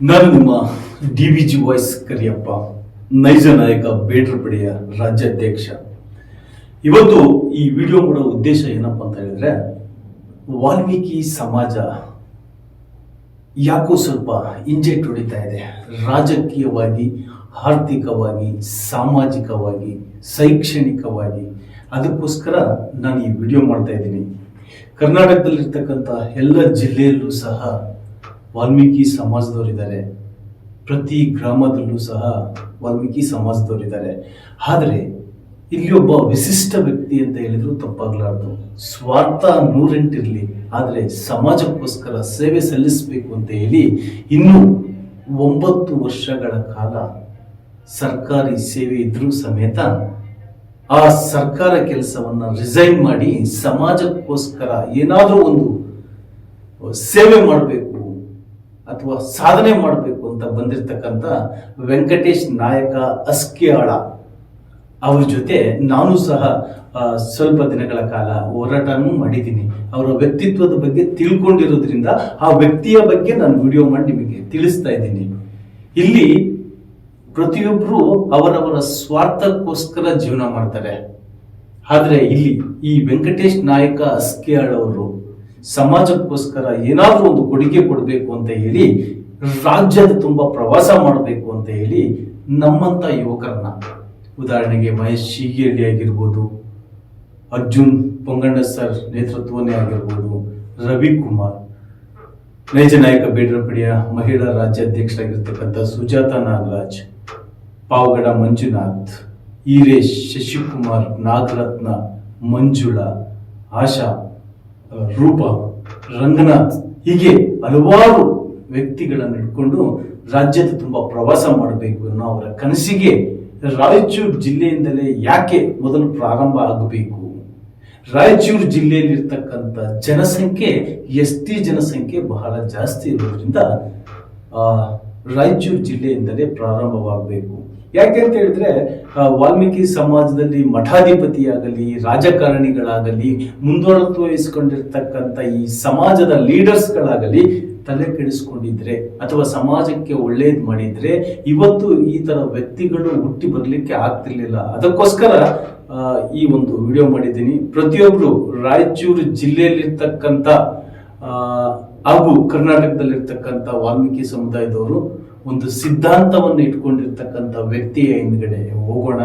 ನಾನು ನಿಮ್ಮ DVG voice Kariyappa, ನೈಜ ನಾಯಕ ಬೇಡ್ರಪಡಿಯ ರಾಜ್ಯಾಧ್ಯಕ್ಷ. ಇವತ್ತು ಈ ವಿಡಿಯೋ ಮಾಡೋ ಉದ್ದೇಶ ಏನಪ್ಪ ಅಂತ ಹೇಳಿದ್ರೆ, ವಾಲ್ಮೀಕಿ ಸಮಾಜ ಯಾಕೋ ಸ್ವಲ್ಪ ಇಂಜೆಕ್ಟ್ ಹೊಡಿತಾ ಇದೆ, ರಾಜಕೀಯವಾಗಿ, ಆರ್ಥಿಕವಾಗಿ, ಸಾಮಾಜಿಕವಾಗಿ, ಶೈಕ್ಷಣಿಕವಾಗಿ. ಅದಕ್ಕೋಸ್ಕರ ನಾನು ಈ ವಿಡಿಯೋ ಮಾಡ್ತಾ ಇದ್ದೀನಿ. ಕರ್ನಾಟಕದಲ್ಲಿರ್ತಕ್ಕಂಥ ಎಲ್ಲ ಜಿಲ್ಲೆಯಲ್ಲೂ ಸಹ ವಾಲ್ಮೀಕಿ ಸಮಾಜದವರಿದ್ದಾರೆ, ಪ್ರತಿ ಗ್ರಾಮದಲ್ಲೂ ಸಹ ವಾಲ್ಮೀಕಿ ಸಮಾಜದವರಿದ್ದಾರೆ. ಆದರೆ ಇಲ್ಲಿ ಒಬ್ಬ ವಿಶಿಷ್ಟ ವ್ಯಕ್ತಿ ಅಂತ ಹೇಳಿದ್ರು ತಪ್ಪಾಗಲಾರದು. ಸ್ವಾರ್ಥ 108 ಇರಲಿ, ಆದರೆ ಸಮಾಜಕ್ಕೋಸ್ಕರ ಸೇವೆ ಸಲ್ಲಿಸಬೇಕು ಅಂತ ಹೇಳಿ ಇನ್ನೂ 9 ವರ್ಷಗಳ ಕಾಲ ಸರ್ಕಾರಿ ಸೇವೆ ಇದ್ರೂ ಸಮೇತ ಆ ಸರ್ಕಾರ ಕೆಲಸವನ್ನ ರಿಸೈನ್ ಮಾಡಿ ಸಮಾಜಕ್ಕೋಸ್ಕರ ಏನಾದರೂ ಒಂದು ಸೇವೆ ಮಾಡಬೇಕು ಅಥವಾ ಸಾಧನೆ ಮಾಡಬೇಕು ಅಂತ ಬಂದಿರತಕ್ಕಂಥ ವೆಂಕಟೇಶ್ ನಾಯಕ ಅಸ್ಕಿಯಾಳ ಅವ್ರ ಜೊತೆ ನಾನು ಸಹ ಸ್ವಲ್ಪ ದಿನಗಳ ಕಾಲ ಹೋರಾಟನೂ ಮಾಡಿದ್ದೀನಿ. ಅವರ ವ್ಯಕ್ತಿತ್ವದ ಬಗ್ಗೆ ತಿಳ್ಕೊಂಡಿರೋದ್ರಿಂದ ಆ ವ್ಯಕ್ತಿಯ ಬಗ್ಗೆ ನಾನು ವಿಡಿಯೋ ಮಾಡಿ ನಿಮಗೆ ತಿಳಿಸ್ತಾ ಇದ್ದೀನಿ. ಇಲ್ಲಿ ಪ್ರತಿಯೊಬ್ಬರು ಅವರವರ ಸ್ವಾರ್ಥಕ್ಕೋಸ್ಕರ ಜೀವನ ಮಾಡ್ತಾರೆ. ಆದ್ರೆ ಇಲ್ಲಿ ಈ ವೆಂಕಟೇಶ್ ನಾಯಕ ಅಸ್ಕಿಯಾಳ್ ಅವರು ಸಮಾಜಕ್ಕೋಸ್ಕರ ಏನಾದ್ರೂ ಒಂದು ಕೊಡುಗೆ ಕೊಡಬೇಕು ಅಂತ ಹೇಳಿ ರಾಜ್ಯದ ತುಂಬಾ ಪ್ರವಾಸ ಮಾಡಬೇಕು ಅಂತ ಹೇಳಿ ನಮ್ಮಂತ ಯುವಕರನ್ನ, ಉದಾಹರಣೆಗೆ ಮಹೇಶ್ ಶೀಗಿಹಳ್ಳಿ ಆಗಿರ್ಬೋದು, ಅರ್ಜುನ್ ಪೊಂಗಣ್ಣ ಸರ್ ನೇತೃತ್ವನೇ ಆಗಿರ್ಬೋದು, ರವಿಕುಮಾರ್, ನೈಜ ನಾಯಕ ಬೇಡ್ರಪಡಿಯ ಮಹಿಳಾ ರಾಜ್ಯಾಧ್ಯಕ್ಷರಾಗಿರ್ತಕ್ಕಂಥ ಸುಜಾತ ನಾಗರಾಜ್, ಪಾವಗಡ ಮಂಜುನಾಥ್, ಈರೇಶ್, ಶಶಿಕುಮಾರ್, ನಾಗರತ್ನ, ಮಂಜುಳಾ, ಆಶಾ, ರೂಪ, ರಂಗನಾಥ್, ಹೀಗೆ ಹಲವಾರು ವ್ಯಕ್ತಿಗಳನ್ನು ಇಟ್ಕೊಂಡು ರಾಜ್ಯದ ತುಂಬಾ ಪ್ರವಾಸ ಮಾಡಬೇಕು ಅನ್ನೋ ಅವರ ಕನಸಿಗೆ ರಾಯಚೂರು ಜಿಲ್ಲೆಯಿಂದಲೇ ಯಾಕೆ ಮೊದಲು ಪ್ರಾರಂಭ ಆಗಬೇಕು? ರಾಯಚೂರು ಜಿಲ್ಲೆಯಲ್ಲಿರ್ತಕ್ಕಂಥ ಜನಸಂಖ್ಯೆ ST ಜನಸಂಖ್ಯೆ ಬಹಳ ಜಾಸ್ತಿ ಇರೋದ್ರಿಂದ ರಾಯಚೂರು ಜಿಲ್ಲೆಯಿಂದಲೇ ಪ್ರಾರಂಭವಾಗಬೇಕು. ಯಾಕೆ ಅಂತ ಹೇಳಿದ್ರೆ, ವಾಲ್ಮೀಕಿ ಸಮಾಜದಲ್ಲಿ ಮಠಾಧಿಪತಿಯಾಗಲಿ, ರಾಜಕಾರಣಿಗಳಾಗಲಿ, ಮುಂದುವರೆದು ವಹಿಸಿಕೊಂಡಿರ್ತಕ್ಕಂಥ ಈ ಸಮಾಜದ ಲೀಡರ್ಸ್ಗಳಾಗಲಿ ತಲೆ ಕೆಡಿಸ್ಕೊಂಡಿದ್ರೆ ಅಥವಾ ಸಮಾಜಕ್ಕೆ ಒಳ್ಳೇದು ಮಾಡಿದ್ರೆ ಇವತ್ತು ಈ ತರ ವ್ಯಕ್ತಿಗಳು ಹುಟ್ಟಿ ಬರ್ಲಿಕ್ಕೆ ಆಗ್ತಿರ್ಲಿಲ್ಲ. ಅದಕ್ಕೋಸ್ಕರ ಈ ಒಂದು ವಿಡಿಯೋ ಮಾಡಿದ್ದೀನಿ. ಪ್ರತಿಯೊಬ್ರು ರಾಯಚೂರು ಜಿಲ್ಲೆಯಲ್ಲಿರ್ತಕ್ಕಂಥ ಹಾಗೂ ಕರ್ನಾಟಕದಲ್ಲಿರ್ತಕ್ಕಂಥ ವಾಲ್ಮೀಕಿ ಸಮುದಾಯದವರು ಒಂದು ಸಿದ್ಧಾಂತವನ್ನು ಇಟ್ಕೊಂಡಿರ್ತಕ್ಕಂಥ ವ್ಯಕ್ತಿಯ ಹಿಂದ್ಗಡೆ ಹೋಗೋಣ.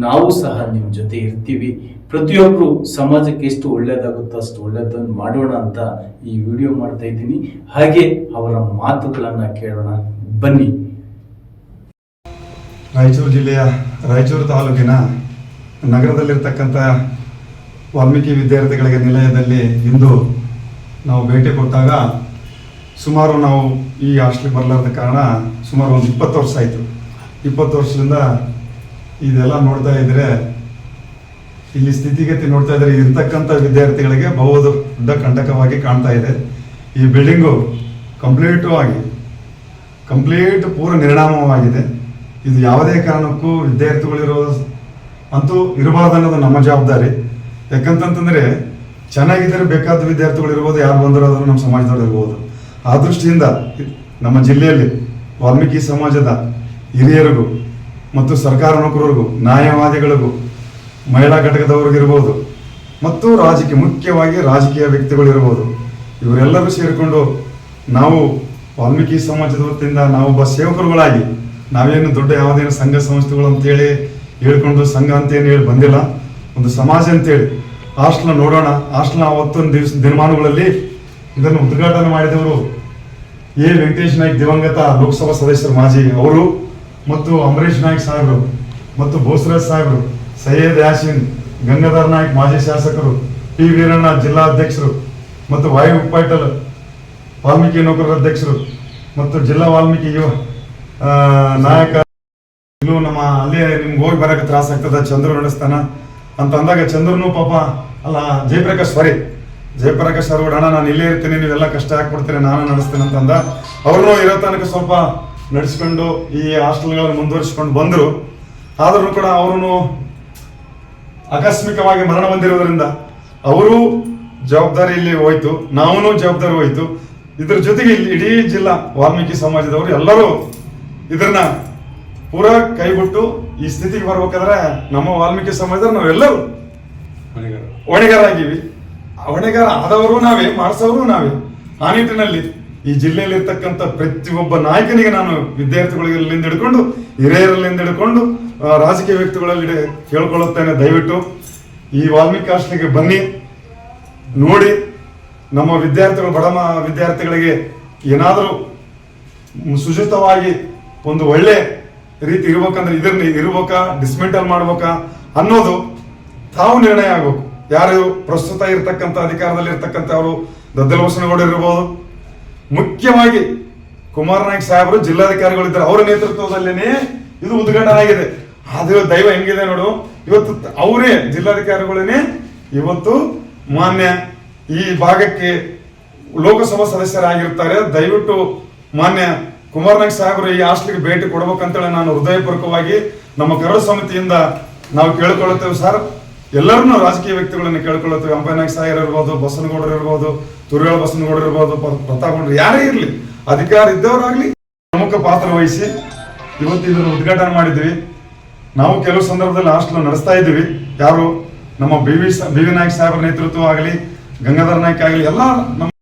ನಾವು ಸಹ ನಿಮ್ಮ ಜೊತೆ ಇರ್ತೀವಿ. ಪ್ರತಿಯೊಬ್ರು ಸಮಾಜಕ್ಕೆ ಎಷ್ಟು ಒಳ್ಳೇದಾಗುತ್ತೋ ಅಷ್ಟು ಒಳ್ಳೇದನ್ನು ಮಾಡೋಣ ಅಂತ ಈ ವಿಡಿಯೋ ಮಾಡ್ತಾ ಇದ್ದೀನಿ. ಹಾಗೆ ಅವರ ಮಾತುಗಳನ್ನ ಕೇಳೋಣ, ಬನ್ನಿ. ರಾಯಚೂರು ಜಿಲ್ಲೆಯ ರಾಯಚೂರು ತಾಲೂಕಿನ ನಗರದಲ್ಲಿರ್ತಕ್ಕಂಥ ವಾಲ್ಮೀಕಿ ವಿದ್ಯಾರ್ಥಿಗಳಿಗೆ ನಿಲಯದಲ್ಲಿ ಇಂದು ನಾವು ಭೇಟಿ ಕೊಟ್ಟಾಗ ಸುಮಾರು ನಾವು ಈ ಹಾಸ್ಟೆಲ್ಗೆ ಬರಲಾರದ ಕಾರಣ ಸುಮಾರು ಒಂದು 20 ವರ್ಷ ಆಯಿತು. 20 ವರ್ಷದಿಂದ ಇದೆಲ್ಲ ನೋಡ್ತಾ ಇದ್ರೆ, ಇಲ್ಲಿ ಸ್ಥಿತಿಗತಿ ನೋಡ್ತಾ ಇದ್ರೆ ಇರ್ತಕ್ಕಂಥ ವಿದ್ಯಾರ್ಥಿಗಳಿಗೆ ಬಹುದು ದೊಡ್ಡ ಕಂಟಕವಾಗಿ ಕಾಣ್ತಾ ಇದೆ. ಈ ಬಿಲ್ಡಿಂಗು ಕಂಪ್ಲೀಟ್ ಪೂರ್ವ ನಿರ್ನಾಮವಾಗಿದೆ. ಇದು ಯಾವುದೇ ಕಾರಣಕ್ಕೂ ವಿದ್ಯಾರ್ಥಿಗಳಿರೋ ಅಂತೂ ಇರಬಾರ್ದು ಅನ್ನೋದು ನಮ್ಮ ಜವಾಬ್ದಾರಿ. ಯಾಕಂತಂದ್ರೆ ಚೆನ್ನಾಗಿದ್ದರೆ ಬೇಕಾದ ವಿದ್ಯಾರ್ಥಿಗಳು ಇರ್ಬೋದು, ಯಾರು ಬಂದಿರೋದ್ರು ನಮ್ಮ ಸಮಾಜದವ್ರು ಇರ್ಬೋದು. ಆ ದೃಷ್ಟಿಯಿಂದ ನಮ್ಮ ಜಿಲ್ಲೆಯಲ್ಲಿ ವಾಲ್ಮೀಕಿ ಸಮಾಜದ ಹಿರಿಯರಿಗೂ ಮತ್ತು ಸರ್ಕಾರ ನೌಕರರಿಗೂ, ನ್ಯಾಯವಾದಿಗಳಿಗೂ, ಮಹಿಳಾ ಘಟಕದವ್ರಿಗಿರ್ಬೋದು ಮತ್ತು ಮುಖ್ಯವಾಗಿ ರಾಜಕೀಯ ವ್ಯಕ್ತಿಗಳಿರ್ಬೋದು, ಇವರೆಲ್ಲರೂ ಸೇರಿಕೊಂಡು ನಾವು ವಾಲ್ಮೀಕಿ ಸಮಾಜದ ವತಿಯಿಂದ ನಾವೊಬ್ಬ ಸೇವಕರುಗಳಾಗಿ, ನಾವೇನು ದೊಡ್ಡ ಯಾವುದೇನು ಸಂಘ ಸಂಸ್ಥೆಗಳು ಅಂತೇಳಿ ಹೇಳ್ಕೊಂಡು ಸಂಘ ಅಂತೇನು ಹೇಳಿ ಬಂದಿಲ್ಲ, ಒಂದು ಸಮಾಜ ಅಂತೇಳಿ ಹಾಸ್ಟೆಲ್ನ ನೋಡೋಣ. ಹಾಸ್ಟೆಲ್ನ ಅವತ್ತೊಂದು ದಿನಮಾನಗಳಲ್ಲಿ ಇದನ್ನು ಉದ್ಘಾಟನೆ ಮಾಡಿದವರು ವೆಂಕಟೇಶ್ ನಾಯ್ಕ್, ದಿವಂಗತ ಲೋಕಸಭಾ ಸದಸ್ಯರು ಮಾಜಿ ಅವರು, ಮತ್ತು ಅಂಬರೀಶ್ ನಾಯ್ಕ್ ಸಾಹೇಬರು, ಮತ್ತು ಬೋಸರಾಜ್ ಸಾಹೇಬರು, ಸೈಯದ್ ಯಾಸಿನ್, ಗಂಗಾಧರ್ ನಾಯ್ಕ್ ಮಾಜಿ ಶಾಸಕರು, P ವೀರಣ್ಣ ಜಿಲ್ಲಾ ಅಧ್ಯಕ್ಷರು, ಮತ್ತು ವಾಯು ಉಪ್ಪಾಟಲ್ ವಾಲ್ಮೀಕಿ ನೌಕರರ ಅಧ್ಯಕ್ಷರು, ಮತ್ತು ಜಿಲ್ಲಾ ವಾಲ್ಮೀಕಿ ಯುವ ನಾಯಕ. ಇನ್ನು ನಮ್ಮ ಅಲ್ಲಿ ನಿಮ್ಗೆ ಹೋಗಿ ಬರಕ್ಕೆ ತ್ರಾಸ ಆಗ್ತದ, ಚಂದ್ರು ನಡೆಸ್ತಾನ ಅಂತ ಅಂದಾಗ ಚಂದ್ರನು ಪಾಪ ಅಲ್ಲ ಜಯಪ್ರಕಾಶ್ ಸರ್ ಕೂಡ, ಅಣ್ಣ ನಾನು ಇಲ್ಲೇ ಇರ್ತೀನಿ, ನೀವೆಲ್ಲ ಕಷ್ಟ ಹಾಕ್ಬಿಡ್ತೀನಿ, ನಾನು ನಡೆಸ್ತೇನೆ ಅಂತಂದ. ಅವ್ರನ್ನೂ ಇರೋ ತನಕ ಸ್ವಲ್ಪ ನಡೆಸ್ಕೊಂಡು ಈ ಹಾಸ್ಟೆಲ್ಗಳನ್ನು ಮುಂದುವರಿಸ್ಕೊಂಡು ಬಂದರು. ಆದ್ರೂ ಕೂಡ ಅವರು ಆಕಸ್ಮಿಕವಾಗಿ ಮರಣ ಹೊಂದಿರೋದ್ರಿಂದ ಅವರು ಜವಾಬ್ದಾರಿ ಇಲ್ಲಿ ಹೋಯ್ತು, ನಾವು ಜವಾಬ್ದಾರಿ ಹೋಯ್ತು. ಇದ್ರ ಜೊತೆಗೆ ಇಲ್ಲಿ ಇಡೀ ಜಿಲ್ಲಾ ವಾಲ್ಮೀಕಿ ಸಮಾಜದವರು ಎಲ್ಲರೂ ಇದನ್ನ ಪೂರಾ ಕೈಬಿಟ್ಟು ಈ ಸ್ಥಿತಿಗೆ ಬರ್ಬೇಕಾದ್ರೆ ನಮ್ಮ ವಾಲ್ಮೀಕಿ ಸಮಾಜದವ್ರು ನಾವೆಲ್ಲರೂ ಹೊಣೆಗಾರಾಗಿವಿ. ಹೊಣೆಗಾರ ಆದವರು ನಾವೇ, ಮಾಡಿಸೋರು ನಾವೇ. ಆ ನಿಟ್ಟಿನಲ್ಲಿ ಈ ಜಿಲ್ಲೆಯಲ್ಲಿ ಇರ್ತಕ್ಕಂಥ ಪ್ರತಿಯೊಬ್ಬ ನಾಯಕನಿಗೆ ನಾನು ವಿದ್ಯಾರ್ಥಿಗಳಿಂದ ಹಿಡ್ಕೊಂಡು ಹಿರಿಯರಲ್ಲಿಂದ ಹಿಡ್ಕೊಂಡು ರಾಜಕೀಯ ವ್ಯಕ್ತಿಗಳಲ್ಲಿ ಕೇಳ್ಕೊಳ್ಳುತ್ತೇನೆ, ದಯವಿಟ್ಟು ಈ ವಾಲ್ಮೀಕಿ ಹಾಸ್ಟೆಲ್ಗೆ ಬನ್ನಿ, ನೋಡಿ. ನಮ್ಮ ವಿದ್ಯಾರ್ಥಿಗಳು, ಬಡ ವಿದ್ಯಾರ್ಥಿಗಳಿಗೆ ಏನಾದರೂ ಸುಚಿತವಾಗಿ ಒಂದು ಒಳ್ಳೆ ರೀತಿ ಇರ್ಬೇಕಂದ್ರೆ ಇದನ್ನ ಇರ್ಬೇಕಾ, ಡಿಸ್ಮೆಂಟಲ್ ಮಾಡ್ಬೇಕಾ ಅನ್ನೋದು ತಾವು ನಿರ್ಣಯ ಆಗ್ಬೇಕು. ಯಾರು ಪ್ರಸ್ತುತ ಇರ್ತಕ್ಕಂಥ ಅಧಿಕಾರದಲ್ಲಿ ಇರ್ತಕ್ಕಂಥ ಅವರು ದದ್ದಲಬಸನಗೌಡ ಇರ್ಬೋದು, ಮುಖ್ಯವಾಗಿ ಕುಮಾರನಾಯ್ಕ ಸಾಹೇಬರು ಜಿಲ್ಲಾಧಿಕಾರಿಗಳಿದ್ದಾರೆ, ಅವರ ನೇತೃತ್ವದಲ್ಲೇನೆ ಇದು ಉದ್ಘಾಟನೆ ಆಗಿದೆ. ಆದ್ರೆ ದೈವ ಹೆಂಗಿದೆ ನೋಡು, ಇವತ್ತು ಅವರೇ ಜಿಲ್ಲಾಧಿಕಾರಿಗಳೇನೆ ಇವತ್ತು ಮಾನ್ಯ ಈ ಭಾಗಕ್ಕೆ ಲೋಕಸಭಾ ಸದಸ್ಯರಾಗಿರ್ತಾರೆ. ದಯವಿಟ್ಟು ಮಾನ್ಯ ಕುಮಾರನಾಯ್ಕ ಸಾಹೇಬರು ಈ ಹಾಸ್ಟೆಲ್ಗೆ ಭೇಟಿ ಕೊಡ್ಬೇಕಂತೇಳಿ ನಾನು ಹೃದಯಪೂರ್ವಕವಾಗಿ ನಮ್ಮ ಕರಡು ಸಮಿತಿಯಿಂದ ನಾವು ಕೇಳ್ಕೊಳ್ಳುತ್ತೇವೆ ಸರ್. ಎಲ್ಲರನ್ನೂ ರಾಜಕೀಯ ವ್ಯಕ್ತಿಗಳನ್ನ ಕೇಳ್ಕೊಳ್ಳುತ್ತೇವೆ. ಅಂಬಾನಾಯ್ಕ ಸಾಹೇಬರು ಇರ್ಬೋದು, ಬಸನಗೌಡರು ಇರ್ಬೋದು, ತುರುವೇಳ ಬಸನಗೌಡರು ಇರ್ಬೋದು, ಪ್ರತಾಪ್ ಗೌಡರು ಯಾರೇ ಇರಲಿ, ಅಧಿಕಾರ ಇದ್ದವರಾಗ್ಲಿ ಪ್ರಮುಖ ಪಾತ್ರ ವಹಿಸಿ ಇವತ್ತು ಇದನ್ನು ಉದ್ಘಾಟನೆ ಮಾಡಿದ್ವಿ. ನಾವು ಕೆಲವು ಸಂದರ್ಭದಲ್ಲಿ ಹಾಸ್ಟೆಲ್ ನಡೆಸ್ತಾ ಇದ್ದೀವಿ. ಯಾರು ನಮ್ಮ ಬಿ ವಿ ನಾಯ್ಕ ಸಾಹೇಬರ ನೇತೃತ್ವ ಆಗಲಿ, ಗಂಗಾಧರ ನಾಯ್ಕ ಆಗಲಿ, ಎಲ್ಲ ನಮ್ಮ